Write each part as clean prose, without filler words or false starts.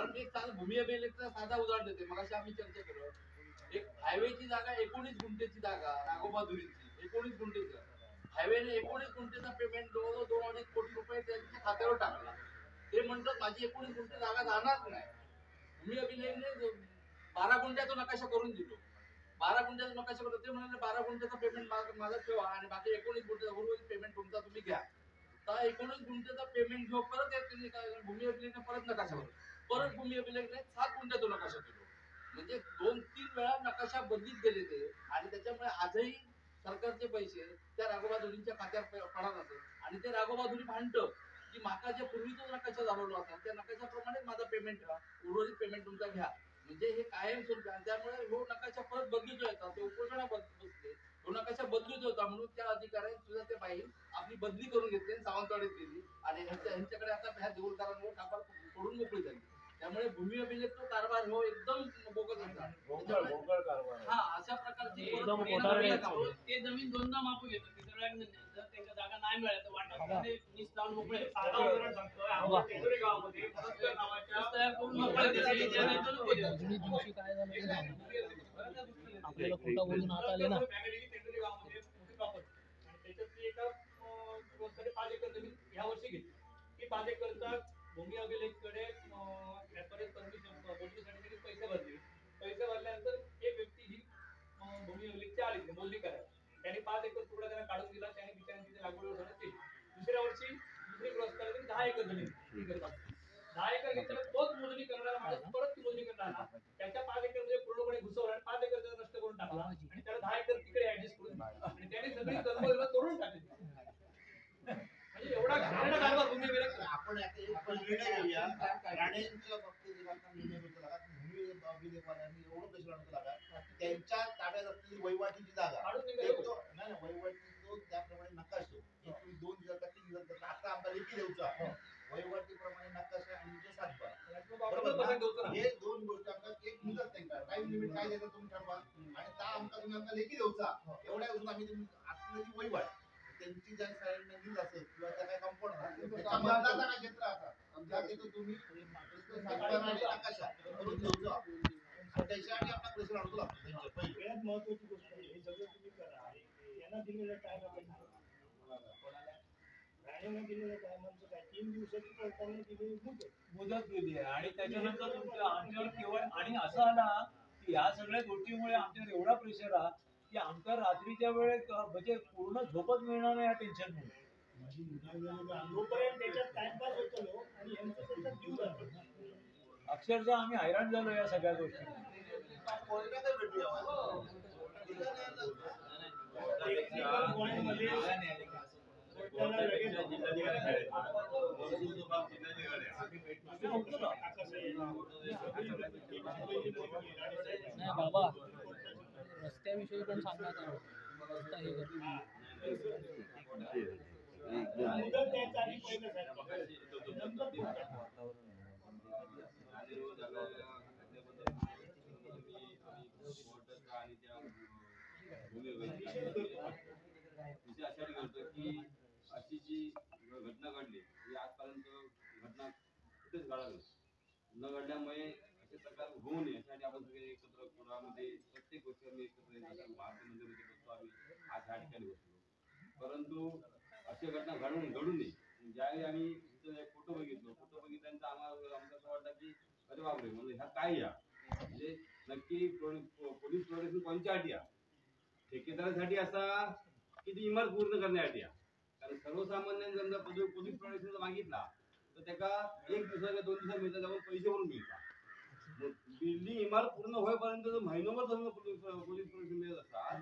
कारण एक साधा भूमी अभिलेखचा साधा उदाहरण देते. मग आम्ही चर्चा केलो, एक हायवेची जागा 19 गुंठेची जागा नागोबाधुरीची 19 गुंठेची. हायवेने 19 गुंठेचा पेमेंट जवळजवळ 2-2.5 कोटी रुपये त्यांच्या खात्यावर टाकला. ते म्हणतात माझी 19 गुंठे जागा जाणार नाही. भूमी अभिलेखने 12 गुंठ्याचा नकाशा करून दिलो. 12 गुंठ्याचा नकाशा करून ते म्हणाले 12 गुंठ्याचा पेमेंट माझा ठेवा आणि बाकी 19 गुंठ्याचा उर्वरित पेमेंट तुमचा तुम्ही घ्या. तर 19 गुंठ्याचा पेमेंट घेऊ परत भूमी अभिलेखने परत नकाशा परत भूमी अभिलेखने 7 गुंठ्याचा नकाशा केलो. म्हणजे 2-3 वेळा नकाशा बदलीत गेले ते आणि त्याच्यामुळे आजही सरकारचे पैसे त्या राघोबाधुरींच्या खात्यात पडत असत आणि ते राघोबाधुरी भांडतं की माका जे पूर्वीचा नकाशा झालेला होता त्या नकाशाप्रमाणेच माझा पेमेंट उर्वरित पेमेंट तुमचा घ्या. म्हणजे हे कायम स्वरूपी आणि त्यामुळे हो नकाशा परत बदलतो येतात ते उपोषणा बसले तो नकाशा बदलतो होता म्हणून त्या अधिकाऱ्यांनी सुद्धा ते बाई आपली बदली करून घेतली आणि सावंतवाडीत गेली आणि ह्यांच्याकडे आता ह्या देऊळकरांवर कापड सोडून मोकळी झाली. त्यामुळे भूमी अभिलेख तो कारभार हो एकदम बोगस होता. हा अशा प्रकारची ते जमीन दोनदा मापू घेतो जर त्यांच्या जागा नाही मिळाल्या तर वाटत नीस लावून मोकळे काय झालं आपल्याला खोटा बोलून आता आले ना. त्याच्यातली एका 5 एकर जमीन ह्या वर्षी घेतली. ती 5 एकरचा भूमी अभिलेखकडे परमिशन पैसे भरले. पैसे भरल्यानंतर एक व्यक्ती ही भूमी अभिलेखची आली मोजणी करायला. त्याने 5 एकर तुकडा त्यांना काढून दिला. त्याने बिचारांची लागवड केली. दुसऱ्या वर्षी दुसरी ग्रस्ताला 10 एकर जमीन 10 एकर घेतलं. तोच मोजणी करणारा माणूस परत ती मोजणी करणारा त्याच्या 5 एकर मध्ये पूर्णपणे घुसवला आणि 5 एकर नष्ट करून टाकला आणि त्याला 10 एकर तिकडे ऍडजस्ट करून आणि त्याने सगळी कर्म तोडून टाकली. म्हणजे एवढा घाणेरडा कारभार भूमी अभिलेख. आपण आता एक निर्णय घेऊया. राणेंच्या बाबतीत आपण निर्णय घेतो लागा भूमी अभिलेखवाल्यांनी एवढं पैसे लागतो लागा त्यांच्या ताब्यात असलेली वहिवाटीची जागा नाही वहिवाटी तो त्याप्रमाणे नकाशा एक 2 दिवस का 3 दिवस आता आमचा लेखी देऊचा वहिवाटीप्रमाणे नकाशा आणि जो 7 हे 2 गोष्टी आमचा एक मुदत त्यांना टाइम लिमिट काय द्यायचं तुम्ही ठरवा आणि त्या आमचा तुम्ही आमचा लेखी देऊचा एवढ्या अजून आम्ही तुम्ही आतमध्ये वहिवाट त्यांची ज्या साईडने दिली असेल किंवा त्या काही कंपाऊंड त्याच्या मधला काय क्षेत्र आता आमच्या तिथं तुम्ही नकाशा करून देऊचा त्याच्यासाठी आपला प्रश्न आणतो लागतो. सगळ्यात महत्वाची गोष्ट हे सगळं तुम्ही करा. यांना दिलेला टाइम आपण राणेने दिलेल्या टायमांचं काय 3 दिवसाची कोर्टाने दिलेली मुदत दिली आहे आणि त्याच्यानंतर तुमच्या आमच्यावर केवळ आणि असं आला की या सगळ्या गोष्टीमुळे आमच्यावर एवढा प्रेशर आहे की आमच्या रात्रीच्या वेळेत म्हणजे पूर्ण झोपच मिळणार नाही या टेन्शनमुळे. जोपर्यंत त्याच्यात टाइमपास होतो आणि यांचं त्याच्यात जीव जातो. अक्षरशः आम्ही हैराण झालो या सगळ्या गोष्टी. नाही बाबा रस्त्याविषयी पण सांगायचं रस्ता हे अशा करतो की अशी जी घटना घडली ही आजपर्यंत घटना कुठेच घडावी न घडल्यामुळे असे प्रकार होऊ नये यासाठी आपण सगळे एकत्र कुणामध्ये प्रत्येक गोष्टी आम्ही एकत्र भारतीय मंदिरामध्ये बसतो आम्ही आज ह्या ठिकाणी बसलो. परंतु अशी घटना घडू नये. ज्यावेळी आम्ही फोटो बघितल्यानंतर आम्हाला असं वाटतं की अरे बापरे म्हणजे ह्या काय या म्हणजे नक्की पोलीस प्रोटेक्शन कोणत्यासाठी या ठेकेदारासाठी असा की ती इमारत पूर्ण करण्यासाठी या. कारण सर्वसामान्यांनी समजा पोलीस प्रोटेक्शन मागितला तर त्याला 1 दिवसा किंवा 2 दिवसा मिळतात त्यामुळे पैसे भरून मिळतात. बिल्डिंग इमारत पूर्ण होईपर्यंत महिनोभर समजा पोलीस प्रोटेक्शन मिळत असतात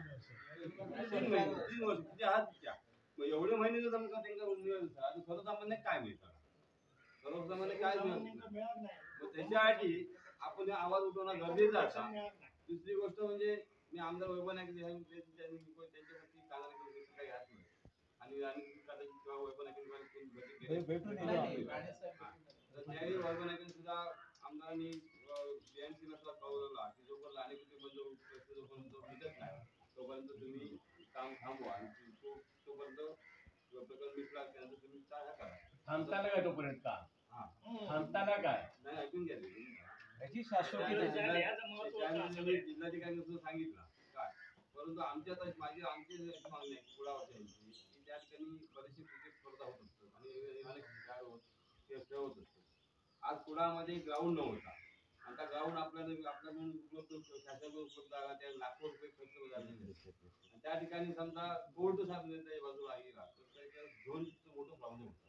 3 वर्ष किती आहात त्या एवढे महिने जर समजा त्यांना मिळत असतात सर्वसामान्य काय मिळतात सर्वसामान्य काय मिळत नाही. त्याच्यासाठी आपण आवाज उठवणं गरजेचं आहे. दुसरी गोष्ट म्हणजे मी आमदार वैभव नाईक त्यांच्यावरती काही हात नाही आणि कदाचित वैभव त्यावेळी वैभव नाईक सुद्धा आमदारांनी बीएमसीला सुद्धा कळवलेला की जोपर्यंत अनेक पैसे जोपर्यंत मिळत नाही तोपर्यंत तुम्ही काम थांबवा आणि तोपर्यंत प्रकल्प मिटला त्यानंतर तुम्ही काय करा थांबताना काय तोपर्यंत का थांबताना काय नाही ऐकून घ्या. ह्याची शाश्वती त्याचं नाही. याचं महत्त्व असं आहे. जिल्हाधिकारी सांगितलं काय परंतु आमच्या आता आमची मागणी आहे कुडावरची की त्या ठिकाणी बरेचसे क्रिकेट स्पर्धा होत असतात आणि अनेक खेळ होत असतात. आज कुडामध्ये ग्राउंड नव्हता आणि त्या ग्राउंड आपल्याकडून उपलब्ध शासनाकडून उपलब्ध आला त्या लाखो रुपये खर्च झालेले असतात. आणि त्या ठिकाणी समजा कोर्ट साहेब बाजूला आहे तर त्याच्या झोनचं मोठं प्रॉब्लेम होता.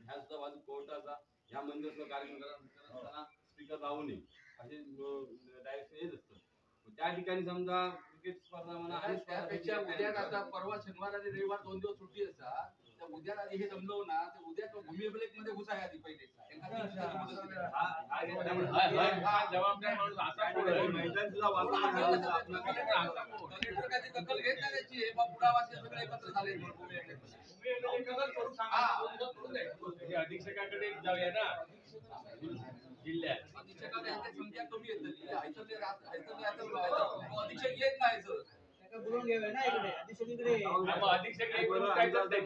ह्या सुद्धा बाजू कोर्टाचा ह्या मंदिराचा कार्यक्रम करताना स्पीकर लावू नये असे डायरेक्शन येत असतं. त्या ठिकाणी समजा क्रिकेट स्पर्धा म्हणा आणि त्यापेक्षा उद्या आता परवा शनिवार आणि रविवार 2 दिवस सुट्टी असतात. त्या उद्या आधी हे जमलो ना तर उद्या तो भूमी अभिलेख मध्ये घुसाय आधी पहिले जबाबदार माणूस असा मैदान सुद्धा कलेक्टर काय दखल घेत नाही त्याची हे बा पुढावासी सगळे एकत्र झाले भूमी अभिलेख अधीक्षकाकडे जाऊया ना जिल्ह्यात अधीक्षकाला ह्याच्या संख्या कमी येतं अधीक्षक येत नाही सर बोलून घेऊया ना इकडे अधीक्षकडे अधीक्षक काय करताय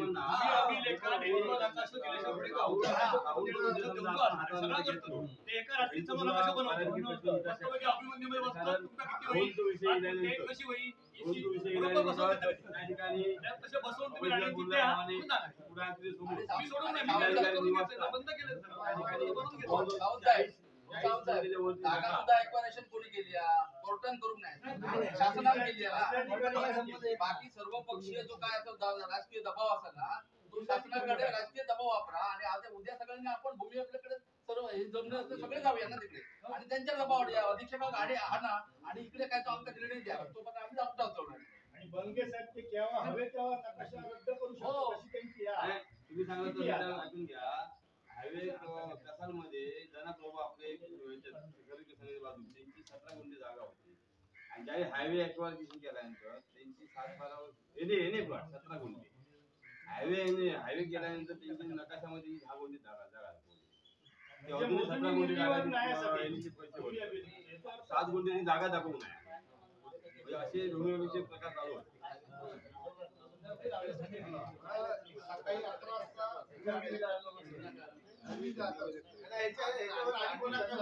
जागा सुद्धा एक्वायरेशन कोणी केली कोर्टान करून नाही शासनाने केली बाकी सर्व पक्षीय जो काय राजकीय दबाव असा ना तो शासनाकडे राजकीय दबाव वापरा आणि आता उद्या सगळ्यांनी आपण भूमी आपल्याकडे सर्व हे जमले असते सगळे जाऊया ना तिकडे आणि त्यांच्या दबाव द्या अधीक्षका गाडी आणा आणि इकडे काय तो आमचा निर्णय द्या तो पण आम्ही जाऊन आणि बंगे साहेब ते केव्हा हवे तेव्हा नकाशा रद्द करू शकतो अशी त्यांची तुम्ही सांगितलं ऐकून घ्या हायवे कसालमध्ये जना प्रभू आपले बाजू त्यांची 17 गुंठे जागा होती आणि ज्यावेळी हायवे ऍक्वायरेशन केल्यानंतर त्यांची 7-12 एने प्लॉट 17 गुंठे हायवे केल्यानंतर त्यांची नकाशामध्ये 10 गुंठे जागा ते अजून 17 गुंठे पैसे होते 7 गुंठेची जागा दाखवू नये असे भूमिविषयक प्रकार चालू होते. सकाळी 11 वाजता याच्यावर आधी कोणाचा